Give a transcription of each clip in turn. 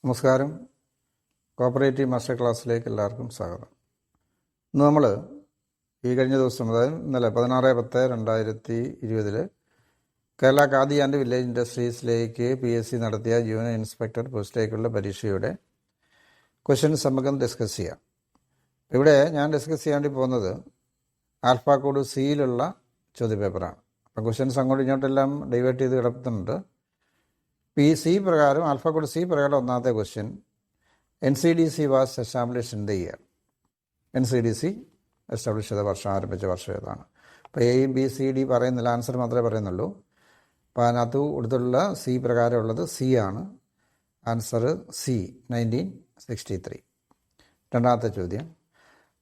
നമസ്കാരം. Cooperative master ക്ലാസ്സിലേക്ക് എല്ലാവർക്കും സ്വാഗതം. ഇന്ന് നമ്മൾ ഈ കഴിഞ്ഞ ദിവസം, അതായത് ഇന്നലെ 16/10/2020 കേരള ഖാദി ആൻഡ് വില്ലേജ് ഇൻഡസ്ട്രീസിലേക്ക് PSC നടത്തിയ ജൂനിയർ ഇൻസ്പെക്ടർ പോസ്റ്റിലേക്കുള്ള പരീക്ഷയുടെ ക്വസ്റ്റ്യൻസ് നമുക്കൊന്ന് ഡിസ്കസ് ചെയ്യാം. ഇവിടെ ഞാൻ ഡിസ്കസ് ചെയ്യാൻ വേണ്ടി പോകുന്നത് ആൽഫ കോഡ് സിയിലുള്ള ചോദ്യപേപ്പറാണ്. അപ്പം ക്വസ്റ്റ്യൻസ് അങ്ങോട്ടും ഇങ്ങോട്ടെല്ലാം ഡൈവേർട്ട് ചെയ്ത് കിടക്കുന്നുണ്ട്. സി പ്രകാരം, ആൽഫ കോഡ് സി പ്രകാരം ഒന്നാമത്തെ question, NCDC was establish in the year. NCDC establish ചെയ്ത വർഷം, ആരംഭിച്ച വർഷം ഏതാണ്? അപ്പോൾ ABCD പറയുന്നില്ല, ആൻസർ മാത്രമേ പറയുന്നുള്ളൂ. അപ്പോൾ അതിനകത്ത് കൊടുത്തുള്ള സി പ്രകാരമുള്ളത് സി ആണ്. Answer C, 1963. രണ്ടാമത്തെ ചോദ്യം,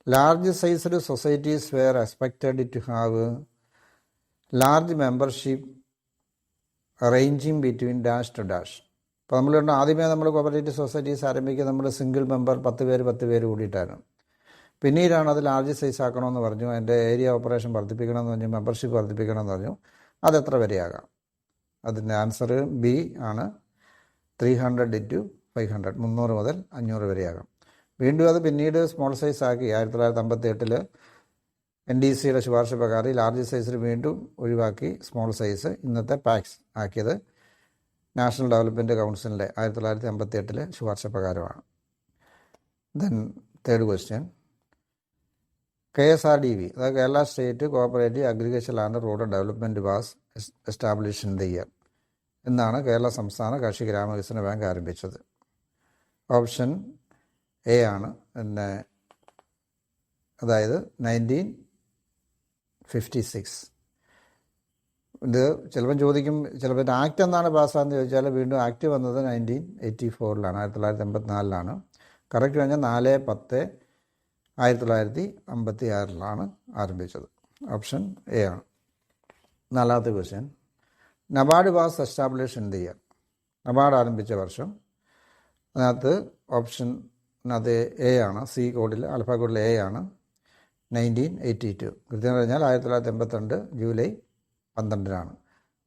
large sized societies were expected to have large membership ranging between dash to dash. അപ്പോൾ നമ്മൾ ആദ്യമേ നമ്മൾ കോപ്പറേറ്റീവ് സൊസൈറ്റീസ് ആരംഭിക്കുക നമ്മൾ സിംഗിൾ മെമ്പർ 10 പേര് കൂടിയിട്ടായിരുന്നു. പിന്നീടാണ് അത് ലാർജ് സൈസ് ആക്കണമെന്ന് പറഞ്ഞു, അതിൻ്റെ ഏരിയ ഓപ്പറേഷൻ വർദ്ധിപ്പിക്കണമെന്ന് പറഞ്ഞു, മെമ്പർഷിപ്പ് വർദ്ധിപ്പിക്കണമെന്ന് പറഞ്ഞു. അതെത്ര വരെയാകാം? അതിൻ്റെ ആൻസർ ബി ആണ്, 300 into 500, 300 മുതൽ 500 വരെയാകാം. വീണ്ടും അത് പിന്നീട് സ്മോൾ സൈസ് ആക്കി 1958 NDCയുടെ ശുപാർശ പ്രകാരം ലാർജ് സൈസിൽ വീണ്ടും ഒഴിവാക്കി സ്മോൾ സൈസ് ഇന്നത്തെ പാക്സ് ആക്കിയത് നാഷണൽ ഡെവലപ്മെൻറ്റ് കൗൺസിലിൻ്റെ 1958 ശുപാർശ പ്രകാരമാണ്. ദെൻ തേർഡ് ക്വസ്റ്റ്യൻ, KSRDB, അതായത് Kerala state cooperative agriculture and rural development was establish in the year എന്നാണ് കേരള സംസ്ഥാന കാർഷിക ഗ്രാമവികസന ബാങ്ക് ആരംഭിച്ചത്. ഓപ്ഷൻ എ ആണ്. പിന്നെ അതായത് 1956. ഇത് ചിലപ്പം ചോദിക്കും, ചിലപ്പോൾ ആക്ട് എന്നാണ് പാസ്സാന്ന് ചോദിച്ചാൽ വീണ്ടും ആക്ട് വന്നത് 1984, 1984. കറക്റ്റ് കഴിഞ്ഞാൽ 4/10/1956 ആരംഭിച്ചത്. ഓപ്ഷൻ എ ആണ്. നാലാമത്തെ question, NABARD was establish in the year. NABARD ആരംഭിച്ച വർഷം, അതിനകത്ത് ഓപ്ഷൻ എ ആണ്. സി കോഡിൽ, ആൽഫ കോഡിൽ എ ആണ്, 1982. കൃത്യം പറഞ്ഞാൽ 1982 ജൂലൈ 12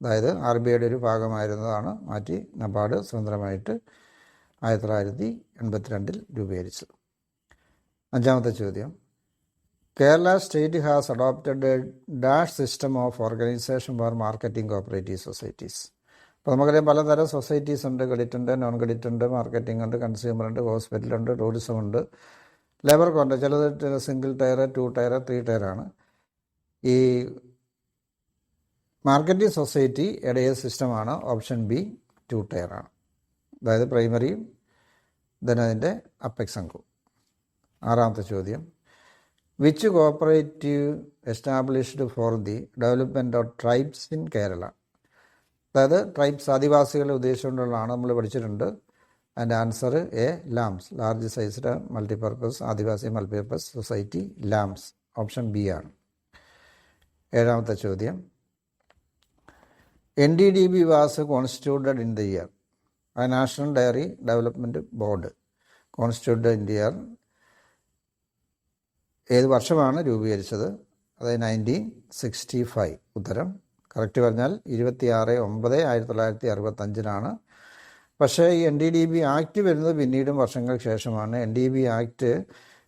അതായത് RBIയുടെ ഒരു ഭാഗമായിരുന്നതാണ് മാറ്റി നബാർഡ് സ്വതന്ത്രമായിട്ട് 1982 രൂപീകരിച്ചത്. അഞ്ചാമത്തെ ചോദ്യം, Kerala state has adopted dash system of organisation for marketing cooperative societies. അപ്പോൾ നമുക്കറിയാം പലതരം സൊസൈറ്റീസ് ഉണ്ട്. ക്രെഡിറ്റ് ഉണ്ട്, നോൺ ക്രെഡിറ്റ് ഉണ്ട്, മാർക്കറ്റിംഗ് ഉണ്ട്, കൺസ്യൂമർ ഉണ്ട്, ഹോസ്പിറ്റലുണ്ട്, ടൂറിസം ഉണ്ട്, ലേബർ കോൺട്രാക്ട്. ചിലത് സിംഗിൾ ടയർ, 2 ടയർ, 3 ടയറാണ്. ഈ മാർക്കറ്റിംഗ് സൊസൈറ്റിയുടെ സിസ്റ്റമാണ് ഓപ്ഷൻ ബി, 2 ടയറാണ്. അതായത് പ്രൈമറിയും അതിൻ്റെ അപ്പെക്സ് അംഗവും. ആറാമത്തെ ചോദ്യം, which cooperative established for the development of tribes in Kerala. അതായത് ട്രൈബ്സ്, ആദിവാസികളെ ഉദ്ദേശിച്ചുകൊണ്ടുള്ളതാണ്, നമ്മൾ പഠിച്ചിട്ടുണ്ട്. അതിൻ്റെ answer A, LAMPS, large sized multipurpose Adivasi multipurpose society, LAMPS. Option B ആണ്. ഏഴാമത്തെ ചോദ്യം, NDDB was constituted in the year. ആ National Dairy Development Board constituted in the year ഏത് വർഷമാണ് രൂപീകരിച്ചത്? അതായത് 1965. ഉത്തരം കറക്റ്റ് പറഞ്ഞാൽ 26/9/1965. പക്ഷേ ഈ NDDB ആക്ട് വരുന്നത് പിന്നീടും വർഷങ്ങൾക്ക് ശേഷമാണ്. NDDB ആക്ട്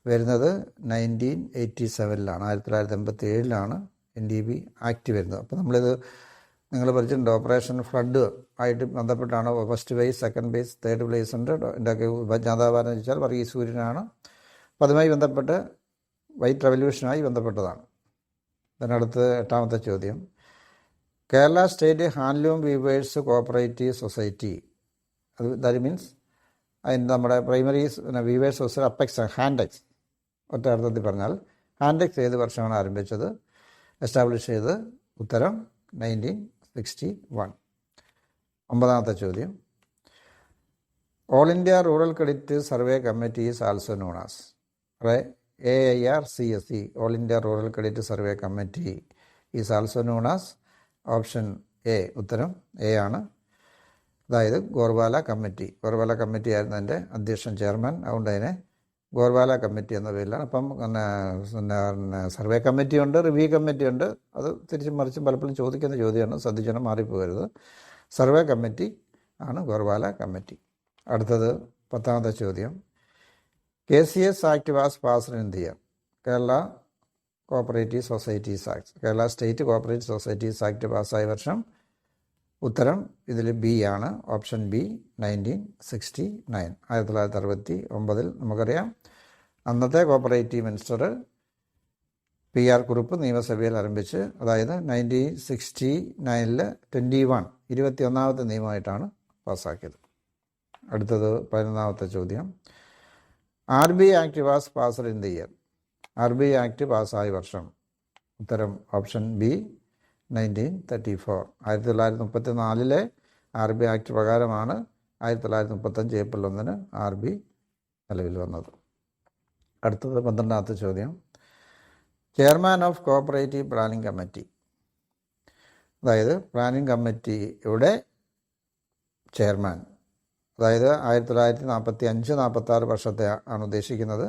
വരുന്നത് 1987, 1987 NDDB ആക്ട് വരുന്നത്. അപ്പോൾ നമ്മളിത് നിങ്ങൾ പഠിച്ചിട്ടുണ്ട്, ഓപ്പറേഷൻ ഫ്ലഡ് ആയിട്ട് ബന്ധപ്പെട്ടാണ്. First phase, second phase, third phase ഉണ്ട്. ഇതൊക്കെ ഉപജ്ഞാതാവാരെന്ന് വെച്ചാൽ വർഗീസ് സൂര്യനാണ്. അപ്പോൾ അതുമായി ബന്ധപ്പെട്ട് വൈറ്റ് റെവല്യൂഷനുമായി ബന്ധപ്പെട്ടതാണ്. അതിനടുത്ത് എട്ടാമത്തെ ചോദ്യം, Kerala state handloom weavers cooperative society, അത് ദാറ്റ് മീൻസ് അതിന് നമ്മുടെ primary weavers society apex, Hantex. ഒറ്റ അർത്ഥത്തിൽ പറഞ്ഞാൽ ഹാൻഡെക്സ് ഏത് വർഷമാണ് ആരംഭിച്ചത്, എസ്റ്റാബ്ലിഷ് ചെയ്തത്? ഉത്തരം 1961. ഒമ്പതാമത്തെ ചോദ്യം, all India rural credit survey committee is also known as. AIRCSE, all India rural credit survey committee is also known as. Option A, ഉത്തരം എ ആണ്. അതായത് ഗോർവാല കമ്മിറ്റി ആയിരുന്നു അതിൻ്റെ അധ്യക്ഷൻ, ചെയർമാൻ. അതുകൊണ്ട് അതിനെ ഗോർവാല കമ്മിറ്റി എന്ന പേരിലാണ്. അപ്പം പിന്നെ സർവേ കമ്മിറ്റിയുണ്ട്, റിവ്യൂ കമ്മിറ്റിയുണ്ട്. അത് തിരിച്ചും മറിച്ചും പലപ്പോഴും ചോദിക്കുന്ന ചോദ്യമാണ്, ശ്രദ്ധിക്കണം, മാറിപ്പോകരുത്. സർവേ കമ്മിറ്റി ആണ് ഗോർവാല കമ്മിറ്റി. അടുത്തത് 10ാമത്തെ ചോദ്യം. KCS Act was passed in the year. Kerala cooperative societies act, Kerala state cooperative societies act പാസ്സായ വർഷം. ഉത്തരം ഇതിൽ ബി ആണ്, ഓപ്ഷൻ ബി, 1969, 1969. നമുക്കറിയാം അന്നത്തെ കോപ്പറേറ്റീവ് മിനിസ്റ്റർ PR കുറുപ്പ് നിയമസഭയിൽ ആരംഭിച്ച്, അതായത് 1969 21ാമത്തെ നിയമമായിട്ടാണ് പാസ്സാക്കിയത്. അടുത്തത് 11ാമത്തെ ചോദ്യം. RBI Act was passed in the year. RBI Act പാസ്സായ വർഷം. ഉത്തരം ഓപ്ഷൻ ബി, 1934, 1934 RBI Act പ്രകാരമാണ് 1935 ഏപ്രിൽ 1 RBI നിലവിൽ വന്നത്. അടുത്തത് 12ാമത്തെ ചോദ്യം. Chairman of cooperative planning committee, അതായത് പ്ലാനിംഗ് കമ്മിറ്റിയുടെ ചെയർമാൻ, അതായത് 1945-46 വർഷത്തെ ആണ് ഉദ്ദേശിക്കുന്നത്.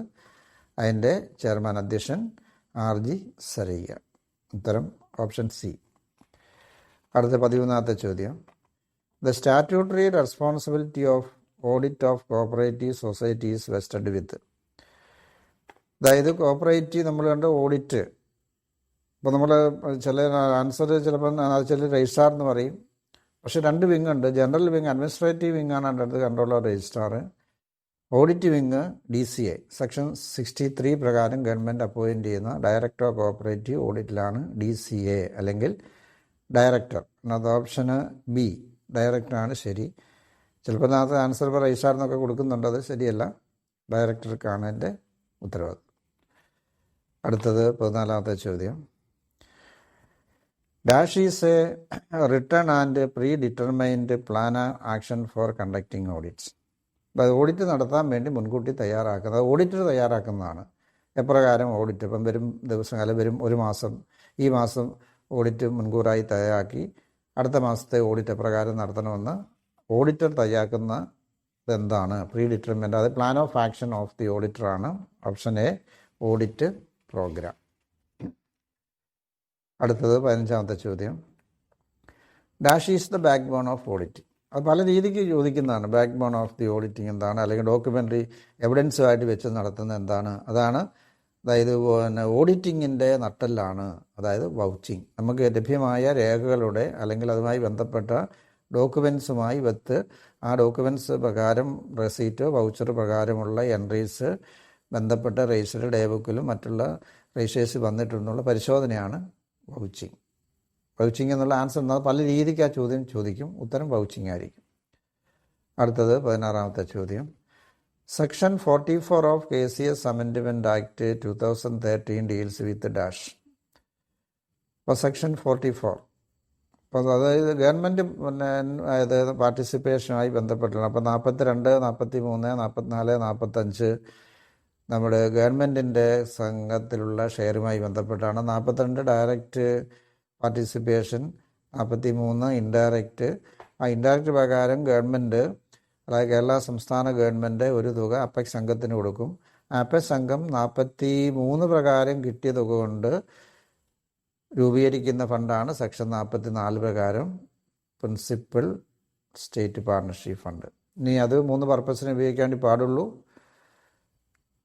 അതിൻ്റെ ചെയർമാൻ അധ്യക്ഷൻ RG സരയ്യ. ഉത്തരം ഓപ്ഷൻ സി. അടുത്ത 13ാമത്തെ ചോദ്യം. The statutory responsibility of audit of cooperative societies vested with. അതായത് കോപ്പറേറ്റീവ് നമ്മൾ കണ്ട ഓഡിറ്റ്, ഇപ്പോൾ നമ്മൾ ചില ആൻസർ ചിലപ്പോൾ ചില രജിസ്ട്രാർ എന്ന് പറയും, പക്ഷെ 2 വിങ് ഉണ്ട്. ജനറൽ വിങ്, അഡ്മിനിസ്ട്രേറ്റീവ് വിങ്ങാണ് അടുത്ത് controller registrar. Audit wing DCA section 63 പ്രകാരം ഗവൺമെൻറ് അപ്പോയിൻറ്റ് ചെയ്യുന്ന ഡയറക്ടർ ഓഫ് കോപ്പറേറ്റീവ് ഓഡിറ്റിലാണ് DCA അല്ലെങ്കിൽ ഡയറക്ടർ. അത് ഓപ്ഷന് ബി, ഡയറക്ടറാണ് ശരി. ചിലപ്പോൾ അതിനകത്ത് ആൻസർ ഇപ്പോൾ രജിസ്ട്രാർ എന്നൊക്കെ കൊടുക്കുന്നുണ്ട്, അത് ശരിയല്ല. ഡയറക്ടർക്കാണ് എൻ്റെ ഉത്തരവാദിത്വം. അടുത്തത് 14ാമത്തെ ചോദ്യം. Dash is A return and pre determined plan action for conducting audits. അതായത് ഓഡിറ്റ് നടത്താൻ വേണ്ടി മുൻകൂട്ടി തയ്യാറാക്കുന്നത്, ഓഡിറ്റർ തയ്യാറാക്കുന്നതാണ്. എപ്രകാരം ഓഡിറ്റ്, ഇപ്പം വരും ദിവസങ്ങളിൽ വരും ഒരു മാസം, ഈ മാസം ഓഡിറ്റ് മുൻകൂറായി തയ്യാറാക്കി അടുത്ത മാസത്തെ ഓഡിറ്റ് എപ്രകാരം നടത്തണമെന്ന് ഓഡിറ്റർ തയ്യാറാക്കുന്നത് എന്താണ്? പ്രീ ഡിറ്റർമെൻ്റ്, അത് plan of action of the ഓഡിറ്ററാണ്. Option A, audit programme. അടുത്തത് 15ാമത്തെ ചോദ്യം. Dash is the backbone of audit. അത് പല രീതിക്ക് ചോദിക്കുന്നതാണ്. Backbone of the auditing എന്താണ്, അല്ലെങ്കിൽ ഡോക്യുമെൻ്ററി എവിഡൻസുമായിട്ട് വെച്ച് നടത്തുന്നത് എന്താണ്? അതാണ്, അതായത് ഓഡിറ്റിങ്ങിൻ്റെ നട്ടെല്ലാണ്, അതായത് വൗച്ചിങ്. നമുക്ക് ലഭ്യമായ രേഖകളുടെ അല്ലെങ്കിൽ അതുമായി ബന്ധപ്പെട്ട ഡോക്യുമെൻസുമായി വെത്ത് ആ ഡോക്യുമെൻറ്റ്സ് പ്രകാരം റെസീറ്റ്, വൗച്ചർ പ്രകാരമുള്ള എൻട്രീസ് ബന്ധപ്പെട്ട രജിസ്റ്റർ ഡേ ബുക്കിലും മറ്റുള്ള രജിസ്റ്റേഴ്സ് വന്നിട്ടുള്ള പരിശോധനയാണ് വൗച്ചിങ്. വൗച്ചിങ് എന്നുള്ള ആൻസർ എന്നാൽ പല രീതിക്ക് ആ ചോദ്യം ചോദിക്കും. ഉത്തരം വൗച്ചിങ് ആയിരിക്കും. അടുത്തത് 16ാമത്തെ ചോദ്യം. Section 44 of KCS amendment act 2013 deals with dash. അപ്പോൾ സെക്ഷൻ 44, അപ്പോൾ അതായത് ഗവൺമെൻറ് അതായത് പാർട്ടിസിപ്പേഷനുമായി ബന്ധപ്പെട്ടുള്ള, അപ്പോൾ 42, 43, 44, 45 നമ്മുടെ ഗവൺമെൻറ്റിൻ്റെ സംഘത്തിലുള്ള ഷെയറുമായി ബന്ധപ്പെട്ടാണ്. 42 ഡയറക്റ്റ് പാർട്ടിസിപ്പേഷൻ, 43 ഇൻഡയറക്റ്റ്. ആ ഇൻഡയറക്റ്റ് പ്രകാരം ഗവൺമെൻറ്, അതായത് കേരള സംസ്ഥാന ഗവൺമെൻറ് ഒരു തുക അപ്പെക്സ് സംഘത്തിന് കൊടുക്കും. അപ്പെക്സ് സംഘം 43 പ്രകാരം കിട്ടിയ തുക കൊണ്ട് രൂപീകരിക്കുന്ന ഫണ്ടാണ് സെക്ഷൻ 44 പ്രകാരം പ്രിൻസിപ്പൽ സ്റ്റേറ്റ് പാർട്ണർഷിപ്പ് ഫണ്ട്. ഇനി അത് 3 പർപ്പസിന് ഉപയോഗിക്കാൻ വേണ്ടി പാടുള്ളൂ.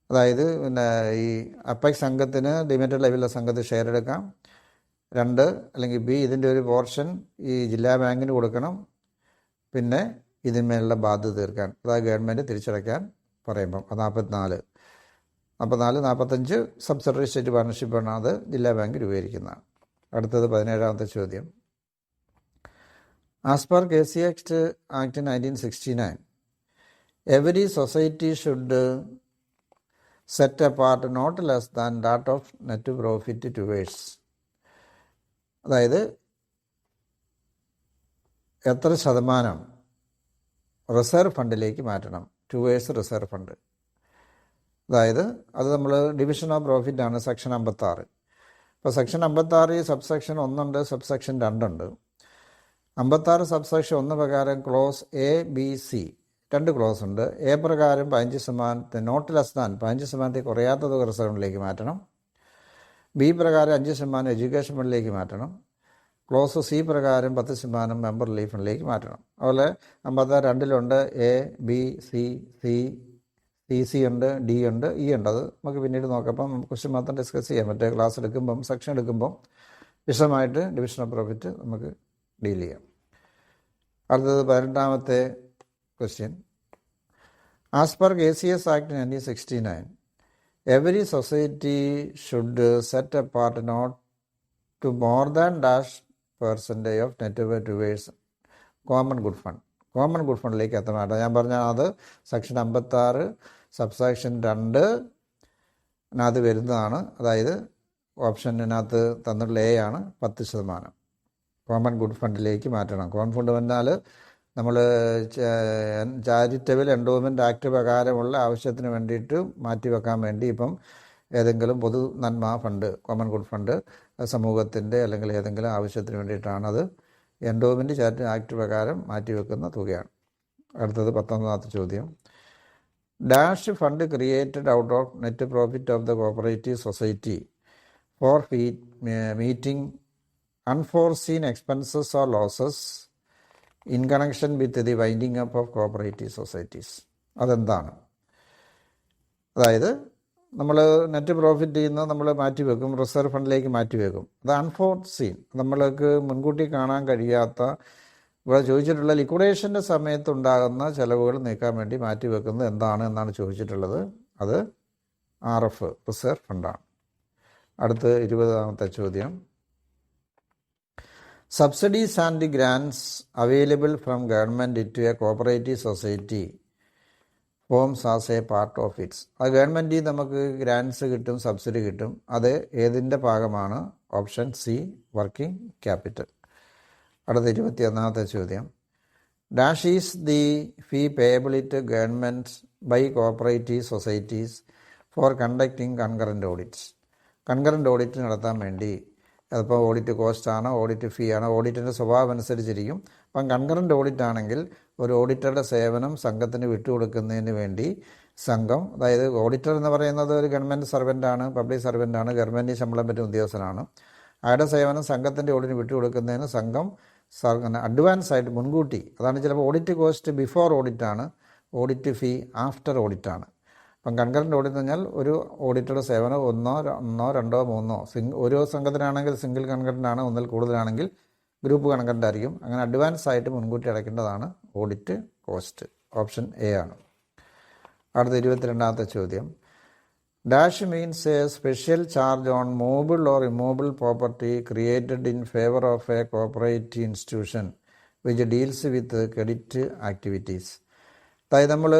അതായത് ഈ അപ്പെക്സ് സംഘത്തിന് ലിമിറ്റഡ് ലെവലിലെ സംഘത്തിൽ ഷെയർ എടുക്കാം. 2 അല്ലെങ്കിൽ ബി, ഇതിൻ്റെ ഒരു പോർഷൻ ഈ ജില്ലാ ബാങ്കിന് കൊടുക്കണം. പിന്നെ ഇതിന്മേലുള്ള ബാധ്യത തീർക്കാൻ, അതായത് ഗവൺമെൻറ് തിരിച്ചടയ്ക്കാൻ പറയുമ്പം 44, 45 സബ്സിഡറി സ്റ്റേറ്റ് പാർട്ണർഷിപ്പാണ്, അത് ജില്ലാ ബാങ്ക് രൂപീകരിക്കുന്നതാണ്. അടുത്തത് 17ാമത്തെ ചോദ്യം. As per KCS Act 1969, every society should set apart not less than that of net profit towards. അതായത് എത്ര ശതമാനം റിസർവ് ഫണ്ടിലേക്ക് മാറ്റണം, ടുവേഴ്സ് റിസർവ് ഫണ്ട്. അതായത് അത് നമ്മൾ ഡിവിഷൻ ഓഫ് പ്രോഫിറ്റ് ആണ് സെക്ഷൻ 56. ഇപ്പോൾ സെക്ഷൻ 56 സബ്സെക്ഷൻ 1 ഉണ്ട്, സബ്സെക്ഷൻ 2 ഉണ്ട്. 56 സബ്സെക്ഷൻ 1 പ്രകാരം ക്ലോസ് ABC 2 ക്ലോസ് ഉണ്ട്. എ പ്രകാരം 15% നോട്ട് ലെസ് ദാൻ 15% കുറയാത്ത തുക റിസർവ് ഫണ്ടിലേക്ക് മാറ്റണം. ബി പ്രകാരം 5% എഡ്യൂക്കേഷൻ ഫണ്ടിലേക്ക് മാറ്റണം. ക്ലോസ് സി പ്രകാരം 10% മെമ്പർ റിലീഫ് ഫണ്ടിലേക്ക് മാറ്റണം. അതുപോലെ 52 എ ബി സി സി ഉണ്ട്, ഡി ഉണ്ട്, ഇ ഉണ്ട്. അത് നമുക്ക് പിന്നീട് നോക്കാം. അപ്പം ക്വസ്റ്റ്യൻ മാത്രം ഡിസ്കസ് ചെയ്യാം. മറ്റേ ക്ലാസ് എടുക്കുമ്പം സെക്ഷൻ എടുക്കുമ്പം വിശദമായിട്ട് ഡിവിഷൻ ഓഫ് പ്രോഫിറ്റ് നമുക്ക് ഡീൽ ചെയ്യാം. അടുത്തത് 18ാമത്തെ question. As per KCS act 1969, every society should set apart not to more than % of net worth towards common good fund. Common good ഫണ്ടിലേക്ക് എത്തണം. ഞാൻ പറഞ്ഞാൽ അത് സെക്ഷൻ 56 സബ്സെക്ഷൻ 2 വരുന്നതാണ്. അതായത് ഓപ്ഷനകത്ത് തന്നിട്ടുള്ള എ ആണ് 10%. കോമൺ ഗുഡ് ഫണ്ടിലേക്ക് മാറ്റണം. കോമൺ ഫണ്ട് വന്നാൽ നമ്മൾ ചാരിറ്റബിൾ എൻഡോമെൻ്റ് ആക്ട് പ്രകാരമുള്ള ആവശ്യത്തിന് വേണ്ടിയിട്ട് മാറ്റിവെക്കാൻ വേണ്ടി ഇപ്പം ഏതെങ്കിലും പൊതു നന്മ ഫണ്ട്, കോമൺ ഗുഡ് ഫണ്ട് സമൂഹത്തിൻ്റെ അല്ലെങ്കിൽ ഏതെങ്കിലും ആവശ്യത്തിന് വേണ്ടിയിട്ടാണത് എൻഡോമെൻ്റ് ചാരിറ്റി ആക്ട് പ്രകാരം മാറ്റിവെക്കുന്ന തുകയാണ്. അടുത്തത് 19ാമത്തെ ചോദ്യം. Dash fund created out of net profit of the cooperative society for meeting unforeseen expenses or losses in connection with the winding up of cooperative societies. അതെന്താണ്? അതായത് നമ്മൾ നെറ്റ് പ്രോഫിറ്റ് ചെയ്യുന്നത് നമ്മൾ മാറ്റിവെക്കും, reserve ഫണ്ടിലേക്ക് മാറ്റിവെക്കും. അത് അൺഫോർസീൻ, നമ്മൾക്ക് മുൻകൂട്ടി കാണാൻ കഴിയാത്ത, ഇവിടെ ചോദിച്ചിട്ടുള്ള ലിക്വിഡേഷൻ്റെ സമയത്തുണ്ടാകുന്ന ചിലവുകൾ നീക്കാൻ വേണ്ടി മാറ്റിവെക്കുന്നത് എന്താണ് എന്നാണ് ചോദിച്ചിട്ടുള്ളത്. അത് RF റിസർവ് ഫണ്ടാണ്. അടുത്ത് 20ാമത്തെ ചോദ്യം. Subsidies and grants available from government to a cooperative society forms as a part of its. അത് ഗവൺമെൻറ്റിൽ നമുക്ക് ഗ്രാൻസ് കിട്ടും, സബ്സിഡി കിട്ടും. അത് ഏതിൻ്റെ ഭാഗമാണ്? Option C, working capital. അടുത്ത 21ാമത്തെ ചോദ്യം. Dash is the fee payable to government by cooperative societies for conducting concurrent audits. Concurrent audit നടത്താൻ വേണ്ടി അതിപ്പോൾ ഓഡിറ്റ് കോസ്റ്റ് ആണോ, ഓഡിറ്റ് ഫീ ആണോ, ഓഡിറ്റിൻ്റെ സ്വഭാവം അനുസരിച്ചിരിക്കും. അപ്പം കൺകറൻറ്റ് ഓഡിറ്റ് ആണെങ്കിൽ ഒരു ഓഡിറ്ററുടെ സേവനം സംഘത്തിന് വിട്ടുകൊടുക്കുന്നതിന് വേണ്ടി സംഘം, അതായത് ഓഡിറ്റർ എന്ന് പറയുന്നത് ഒരു ഗവൺമെൻറ് സർവൻ്റാണ്, പബ്ലിക് സർവൻ്റാണ്, ഗവൺമെൻറ് ശമ്പളം പറ്റുന്ന ഉദ്യോഗസ്ഥനാണ്. അയാളുടെ സേവനം സംഘത്തിൻ്റെ ഓഡിറ്റിന് വിട്ടുകൊടുക്കുന്നതിന് സംഘം അഡ്വാൻസ് ആയിട്ട് മുൻകൂട്ടി, അതാണ് ചിലപ്പോൾ ഓഡിറ്റ് കോസ്റ്റ് ബിഫോർ ഓഡിറ്റാണ്, ഓഡിറ്റ് ഫീ ആഫ്റ്റർ ഓഡിറ്റാണ്. അപ്പം കൺകറൻറ്റ് ഓഡിറ്റ് എന്ന് പറഞ്ഞാൽ ഒരു ഓഡിറ്ററുടെ സേവനം ഒന്നോ രണ്ടോ മൂന്നോ, ഓരോ സംഘത്തിനാണെങ്കിൽ സിംഗിൾ കൺകറൻറ്റ് ആണ്, ഒന്നിൽ കൂടുതലാണെങ്കിൽ ഗ്രൂപ്പ് കൺകറൻറ്റ് ആയിരിക്കും. അങ്ങനെ അഡ്വാൻസ് ആയിട്ട് മുൻകൂട്ടി അടയ്ക്കേണ്ടതാണ് ഓഡിറ്റ് കോസ്റ്റ്. ഓപ്ഷൻ എ ആണ്. അടുത്ത 22ാമത്തെ ചോദ്യം. Dash means A special charge on movable or immovable property created in favour of A cooperative institution which deals with credit activities. അതായത് നമ്മൾ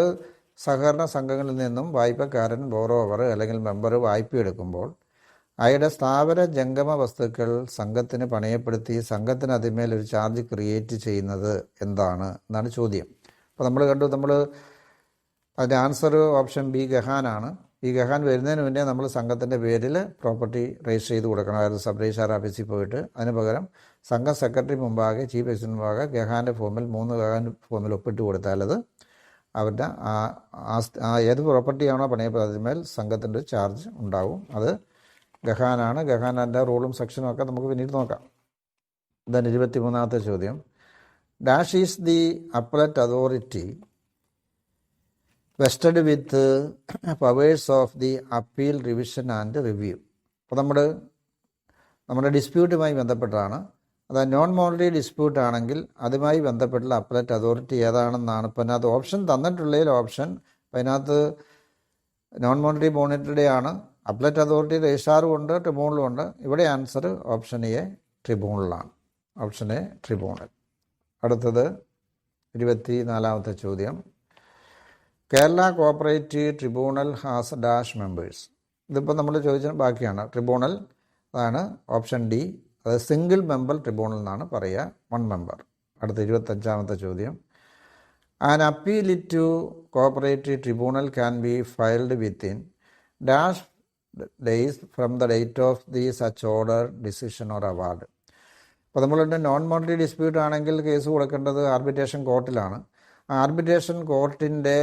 സഹകരണ സംഘങ്ങളിൽ നിന്നും വായ്പക്കാരൻ, ബോറോവർ അല്ലെങ്കിൽ മെമ്പർ വായ്പ എടുക്കുമ്പോൾ അയാളുടെ സ്ഥാപന ജംഗമ വസ്തുക്കൾ സംഘത്തിന് പണയപ്പെടുത്തി സംഘത്തിന് അതിന്മേൽ ഒരു ചാർജ് ക്രിയേറ്റ് ചെയ്യുന്നത് എന്താണ് എന്നാണ് ചോദ്യം. അപ്പോൾ നമ്മൾ കണ്ടു, അതിൻ്റെ ആൻസർ ഓപ്ഷൻ ബി, ഗഹാനാണ്. ഈ ഗഹാൻ വരുന്നതിന് മുന്നേ നമ്മൾ സംഘത്തിൻ്റെ പേരിൽ പ്രോപ്പർട്ടി രജിസ്റ്റർ ചെയ്ത് കൊടുക്കണം. അതായത് സബ് രജിസ്ട്രാർ ഓഫീസിൽ പോയിട്ട് അതിന് പകരം സംഘം സെക്രട്ടറി മുമ്പാകെ, ചീഫ് എക്സിക്യൂട്ടീവ് മുമ്പാകെ ഗഹാൻ്റെ ഫോമിൽ 3 ഗഹാൻ ഫോമിൽ ഒപ്പിട്ട് കൊടുത്താൽ അത് അവരുടെ ഏത് പ്രോപ്പർട്ടിയാണോ പണയപ്പെടുന്നതിന്മേൽ സംഘത്തിൻ്റെ ചാർജ് ഉണ്ടാവും. അത് ഗഹാനാണ്. ഗഹാൻ്റെ റൂളും സെക്ഷനും ഒക്കെ നമുക്ക് പിന്നീട് നോക്കാം. ദെൻ 23ാമത്തെ ചോദ്യം. Dash is the appellate authority vested with powers of the appeal, revision and review. അപ്പോൾ നമ്മുടെ ഡിസ്പ്യൂട്ടുമായി ബന്ധപ്പെട്ടാണ്. അതായത് നോൺ മോണിറ്ററി ഡിസ്പ്യൂട്ട് ആണെങ്കിൽ അതുമായി ബന്ധപ്പെട്ടുള്ള അപ്പലറ്റ് അതോറിറ്റി ഏതാണെന്നാണ് ഇപ്പം അതിനകത്ത് ഓപ്ഷൻ തന്നിട്ടുള്ളതിൽ. ഓപ്ഷൻ അതിനകത്ത് നോൺ മോണിറ്ററി മോണിറ്ററി ആണ്. അപ്പലറ്റ് അതോറിറ്റി രജിസ്ട്രാറും ഉണ്ട്, ട്രിബ്യൂണലും ഉണ്ട്. ഇവിടെ ആൻസർ ഓപ്ഷൻ എ, ട്രിബ്യൂണലാണ്. Option A, tribunal. അടുത്തത് 24ാമത്തെ ചോദ്യം. Kerala cooperative tribunal has dash members. ഇതിപ്പോൾ നമ്മൾ ചോദിച്ച ബാക്കിയാണ്. ട്രിബ്യൂണൽ അതാണ് ഓപ്ഷൻ ഡി. അത് സിംഗിൾ മെമ്പർ ട്രിബ്യൂണൽ എന്നാണ് പറയുക, 1 മെമ്പർ. അടുത്ത 25ാമത്തെ ചോദ്യം. An appeal to cooperative tribunal can be filed within dash days from the date of the such order, decision or award. അപ്പോൾ നമ്മളുടെ നോൺ മോണിറ്ററി ഡിസ്പ്യൂട്ട് ആണെങ്കിൽ കേസ് കൊടുക്കേണ്ടത് ആർബിട്രേഷൻ കോർട്ടിലാണ്. ആർബിട്രേഷൻ കോർട്ടിൻ്റെ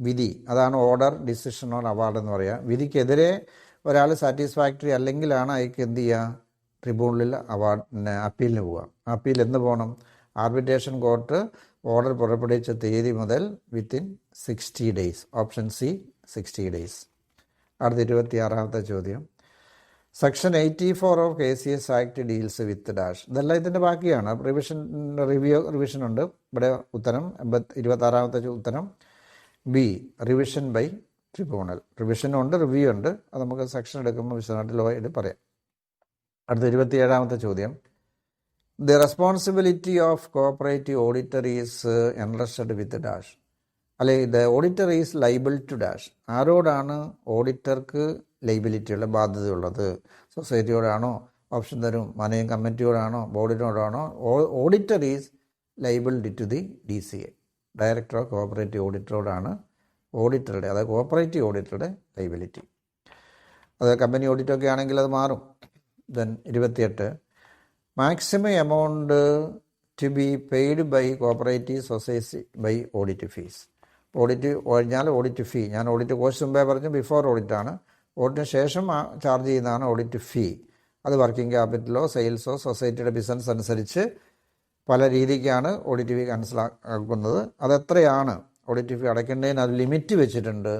വിധി, അതാണ് ഓർഡർ, ഡിസിഷൻ ഓർ അവാർഡ് എന്ന് പറയുക. വിധിക്കെതിരെ ഒരാൾ സാറ്റിസ്ഫാക്ടറി അല്ലെങ്കിലാണ് അയാൾക്ക് എന്ത് ചെയ്യുക, ട്രിബ്യൂണലിൽ അപ്പീലിന് പോവുക. അപ്പീൽ എന്ന് പോകണം? ആർബിട്രേഷൻ കോർട്ട് ഓർഡർ പുറപ്പെടുവിച്ച തീയതി മുതൽ within 60 days. Option C 60 days. അടുത്ത 26ാമത്തെ ചോദ്യം. Section 84 of KCS act deals with dash. ഇതെല്ലാം ഇതിൻ്റെ ബാക്കിയാണ്. റിവിഷൻ ഉണ്ട്. ഇവിടെ ഉത്തരം 26ാമത്തെ ഉത്തരം ബി, റിവിഷൻ ബൈ ട്രിബ്യൂണൽ. റിവിഷനും ഉണ്ട്, റിവ്യൂ ഉണ്ട്. അത് നമുക്ക് സെക്ഷൻ എടുക്കുമ്പോൾ വിശദമായിട്ട് ലോ ആയിട്ട് പറയാം. അടുത്ത 27ാമത്തെ ചോദ്യം. The responsibility of cooperative auditor is entrusted with dash. അല്ലെങ്കിൽ the auditor is liable to dash. ആരോടാണ് ഓഡിറ്റർക്ക് ലൈബിലിറ്റി ഉള്ള ബാധ്യതയുള്ളത്? സൊസൈറ്റിയോടാണോ? ഓപ്ഷൻ തരും. മനയും കമ്മിറ്റിയോടാണോ? ബോർഡിനോടാണോ? Auditor is liable to the DCA, director of cooperative ഓഡിറ്ററോടാണ് ഓഡിറ്ററുടെ, അതായത് കോഓപ്പറേറ്റീവ് ഓഡിറ്ററുടെ ലൈബിലിറ്റി. അത് കമ്പനി ഓഡിറ്റൊക്കെ ആണെങ്കിൽ അത് മാറും. Then 28, maximum amount to be paid by cooperative society by audit fees. Audit കഴിഞ്ഞാൽ ഓഡിറ്റ് ഫീ. ഞാൻ ഓഡിറ്റ് കോസ്റ്റ് മുമ്പേ പറഞ്ഞു, ബിഫോർ ഓഡിറ്റാണ്. ഓഡിറ്റിന് ശേഷം ചാർജ് ചെയ്യുന്നതാണ് ഓഡിറ്റ് ഫീ. അത് വർക്കിംഗ് ക്യാപിറ്റലോ സെയിൽസോ സൊസൈറ്റിയുടെ ബിസിനസ് അനുസരിച്ച് പല രീതിക്കാണ് ഓഡിറ്റ് ഫീ മനസ്സിലാക്കുന്നത്. അതെത്രയാണ് ഓഡിറ്റ് ഫീ അടയ്ക്കേണ്ടതിന് അത് ലിമിറ്റ് വെച്ചിട്ടുണ്ട്.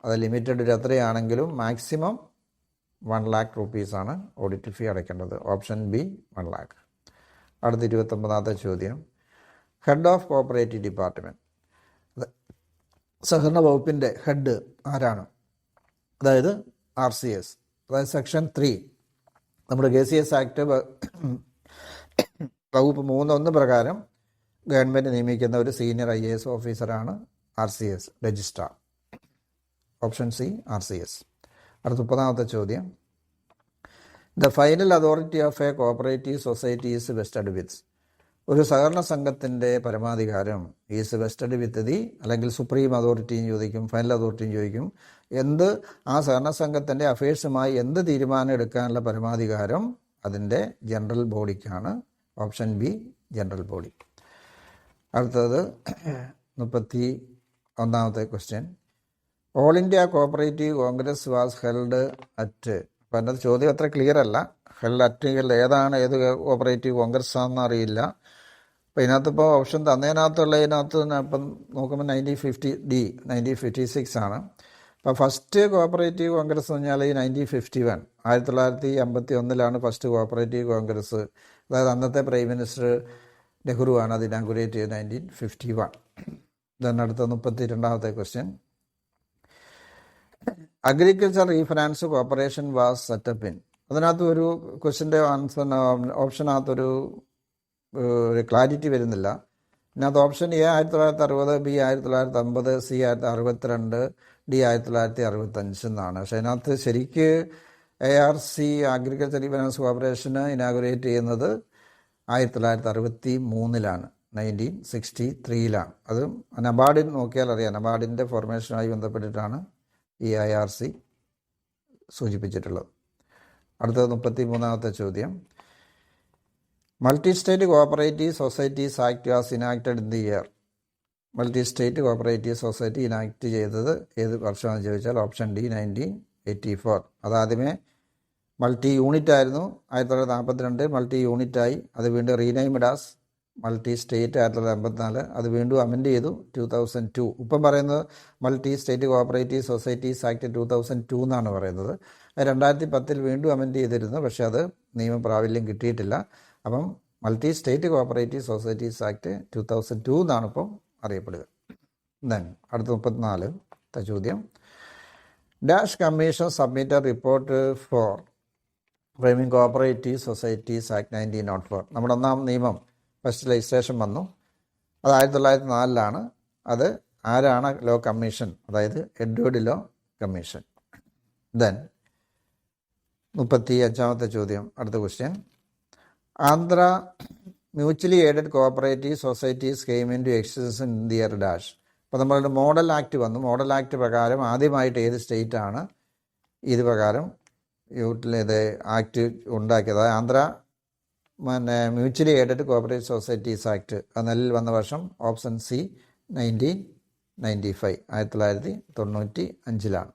അത് ലിമിറ്റഡ് എത്രയാണെങ്കിലും maximum 1 lakh rupees audit fee അടയ്ക്കേണ്ടത്. Option B 1 lakh. അടുത്ത 29ാമത്തെ ചോദ്യം. ഹെഡ് ഓഫ് കോഓപ്പറേറ്റീവ് ഡിപ്പാർട്ട്മെൻറ്റ്, സഹകരണ വകുപ്പിൻ്റെ ഹെഡ് ആരാണ്? അതായത് RCS, അതായത് സെക്ഷൻ 3 നമ്മുടെ KCS ആക്ട് വകുപ്പ് 3(1) പ്രകാരം ഗവൺമെൻറ് നിയമിക്കുന്ന ഒരു സീനിയർ IAS ഓഫീസറാണ് RCS, registrar. Option C RCS. അടുത്ത 30ാമത്തെ ചോദ്യം. The final authority of A cooperative society is vested with. ഒരു സഹകരണ സംഘത്തിൻ്റെ പരമാധികാരം ഈസ് വെസ്റ്റഡ് വിത്ത് ദി, അല്ലെങ്കിൽ സുപ്രീം അതോറിറ്റിയും ചോദിക്കും, ഫൈനൽ അതോറിറ്റിയും ചോദിക്കും. ആ സഹകരണ സംഘത്തിൻ്റെ അഫയേഴ്സുമായി എന്ത് തീരുമാനം എടുക്കാനുള്ള പരമാധികാരം അതിൻ്റെ ജനറൽ ബോഡിക്കാണ്. Option B general body. അടുത്തത് 31ാമത്തെ question. All India cooperative congress was held at. അപ്പം എൻ്റെ ചോദ്യം അത്ര ക്ലിയർ അല്ല. ഹെൽഡ് അറ്റ് ഏതാണ്, ഏത് കോഓപ്പറേറ്റീവ് കോൺഗ്രസ് ആണെന്ന് അറിയില്ല. അപ്പോൾ ഇതിനകത്തിപ്പോൾ ഓപ്ഷൻ തന്നതിനകത്തുള്ളതിനകത്ത് ഇപ്പം നോക്കുമ്പോൾ 1956 ആണ്. അപ്പോൾ ഫസ്റ്റ് കോഓപ്പറേറ്റീവ് കോൺഗ്രസ് എന്ന് പറഞ്ഞാൽ 1951, 1951 ഫസ്റ്റ് കോഓപ്പറേറ്റീവ് കോൺഗ്രസ്. അതായത് അന്നത്തെ പ്രൈം മിനിസ്റ്റർ നെഹ്റുവാണ് അത് ഇനാഗുറേറ്റ് ചെയ്തത് 1951. then അടുത്ത 32ാമത്തെ question. Agriculture refinance corporation was set up in. അതിനകത്ത് ഒരു ക്വസ്റ്റ്യൻ്റെ ആൻസർ ഓപ്ഷനകത്തൊരു ക്ലാരിറ്റി വരുന്നില്ല. ഇതിനകത്ത് option A 1960, B 1950, C 1962, D 1965 എന്നാണ്. പക്ഷേ അതിനകത്ത് ശരിക്ക് ARC അഗ്രികൾച്ചർ റീഫിനാൻസ് കോർപ്പറേഷന് ഇനാഗുറേറ്റ് ചെയ്യുന്നത് 1963, 1963. അത് നബാർഡിൻ നോക്കിയാൽ അറിയാം. നബാർഡിൻ്റെ ഫോർമേഷനുമായി ബന്ധപ്പെട്ടിട്ടാണ് ഈ IRC സൂചിപ്പിച്ചിട്ടുള്ളത്. അടുത്തത് 33ാമത്തെ ചോദ്യം. Multi state cooperative societies act was enacted in the year. Multi state cooperative society enact ചെയ്തത് ഏത് വർഷമാണെന്ന് ചോദിച്ചാൽ ഓപ്ഷൻ ഡി 1984. അതാദ്യമേ മൾട്ടി യൂണിറ്റ് ആയിരുന്നു, 1942 മൾട്ടി യൂണിറ്റായി. അത് വീണ്ടും റീനെയിംഡ് ആസ് മൾട്ടി സ്റ്റേറ്റ് 1954. അത് വീണ്ടും അമെൻഡ് ചെയ്തു 2002. ഇപ്പം പറയുന്നത് multi state cooperative societies act 2002 എന്നാണ് പറയുന്നത്. 2010 വീണ്ടും അമെൻഡ് ചെയ്തിരുന്നു, പക്ഷേ അത് നിയമപ്രാബല്യം കിട്ടിയിട്ടില്ല. അപ്പം multi state cooperative societies act 2002 എന്നാണ് ഇപ്പം അറിയപ്പെടുക. ദെൻ അടുത്ത 34ാമത്തെ ചോദ്യം. Dash commission submitted report four framing cooperative societies act 1904. നമ്മുടെ ഒന്നാം നിയമം ഫസ്റ്റ് രജിസ്ട്രേഷൻ വന്നു, അത് 1904. അത് ആരാണ് ലോ കമ്മീഷൻ? അതായത് എഡ്വേർഡ് ലോ കമ്മീഷൻ. ദെൻ 35ാമത്തെ ചോദ്യം, അടുത്ത question. Andhra mutually aided cooperative societies came into existence in the year dash. അപ്പോൾ നമ്മളുടെ മോഡൽ ആക്ട് വന്നു. മോഡൽ ആക്ട് പ്രകാരം ആദ്യമായിട്ട് ഏത് സ്റ്റേറ്റാണ് ഇത് പ്രകാരം ഇത് ആക്ട് ഉണ്ടാക്കിയത്? Andhra mutually aided cooperative societies act അത് നിലവിൽ വന്ന വർഷം ഓപ്ഷൻ സി 1995, 1995.